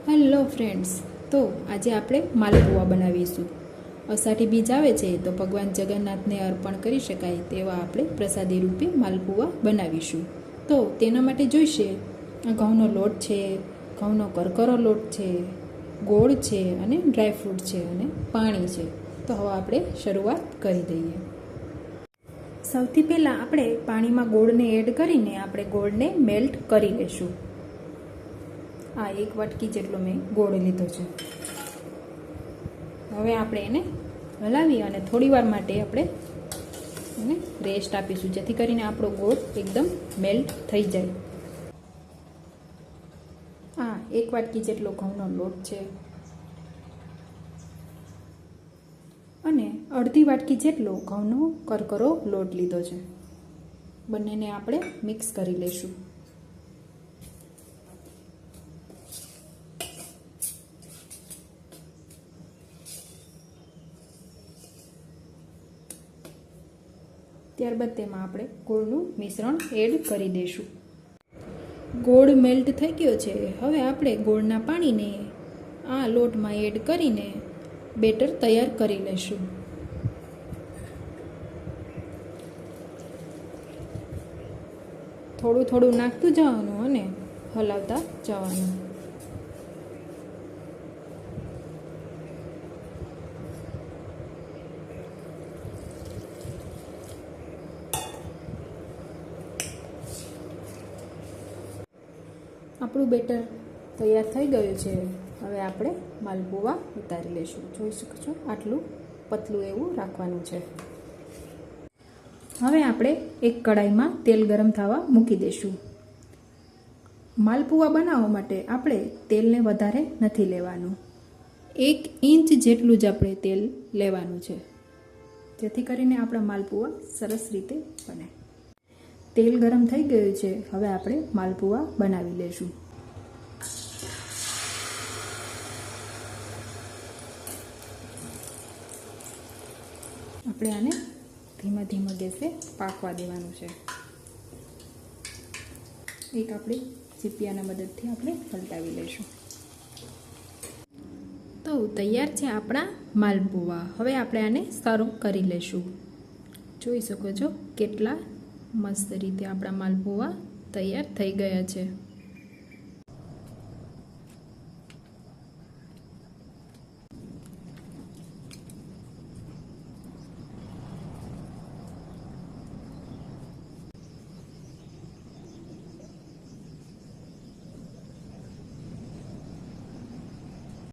Hello friends, તો આજે આપણે માલપુઆ બનાવીશું. અષાઢી બીજ આવે છે તો ભગવાન જગન્નાથને અર્પણ કરી શકાય તેવા આપણે પ્રસાદી રૂપે માલપુઆ બનાવીશું. તો તેના માટે જોઈશે ઘઉંનો લોટ છે, ઘઉંનો કરકરો લોટ છે, ગોળ છે અને ડ્રાયફ્રૂટ છે અને પાણી છે. તો હવે આપણે શરૂઆત કરી દઈએ. સૌથી પહેલાં આપણે પાણીમાં ગોળને એડ કરીને આપણે ગોળને મેલ્ટ કરી લઈશું. આ 1 વાટકી જેટલો મેં ગોળ લીધો છે. હવે આપણે એને હલાવી અને થોડી વાર માટે આપણે એને રેસ્ટ આપીશું, જેથી કરીને આપણો ગોળ એકદમ મેલ્ટ થઈ જાય. આ 1 વાટકી જેટલો ઘઉંનો લોટ છે અને અડધી વાટકી જેટલો ઘઉંનો કરકરો લોટ લીધો છે. બંનેને આપણે મિક્સ કરી લઈશું. ત્યારબાદ તેમાં આપણે ગોળનું મિશ્રણ એડ કરી દઈશું. ગોળ મેલ્ટ થઈ ગયો છે. હવે આપણે ગોળના પાણીને આ લોટમાં એડ કરીને બેટર તૈયાર કરી લઈશું. થોડું થોડું નાખતું જવાનું અને હલાવતા જવાનું. આપણું બેટર તૈયાર થઈ ગયું છે. હવે આપણે માલપુઆ ઉતારી લઈશું. જોઈ શકો છો, આટલું પતલું એવું રાખવાનું છે. હવે આપણે એક કડાઈમાં તેલ ગરમ થવા મૂકી દઈશું. માલપુઆ બનાવવા માટે આપણે તેલને વધારે નથી લેવાનું. 1 ઇંચ જેટલું જ આપણે તેલ લેવાનું છે, જેથી કરીને આપણા માલપુઆ સરસ રીતે બને. તેલ ગરમ થઈ ગયું છે. હવે આપણે માલપુઆ બનાવી લઈશું. આપણે આને ધીમા ધીમા ગેસે પાકવા દેવાનું છે. એક આપણી ચીપિયાના મદદથી આપણે પલટાવી લઈશું. તો તૈયાર છે આપણા માલપુઆ. હવે આપણે આને સર્વ કરી લઈશું. જોઈ શકો છો કેટલા મસ્ત રીતે આપણા માલપુઆ તૈયાર થઈ ગયા છે.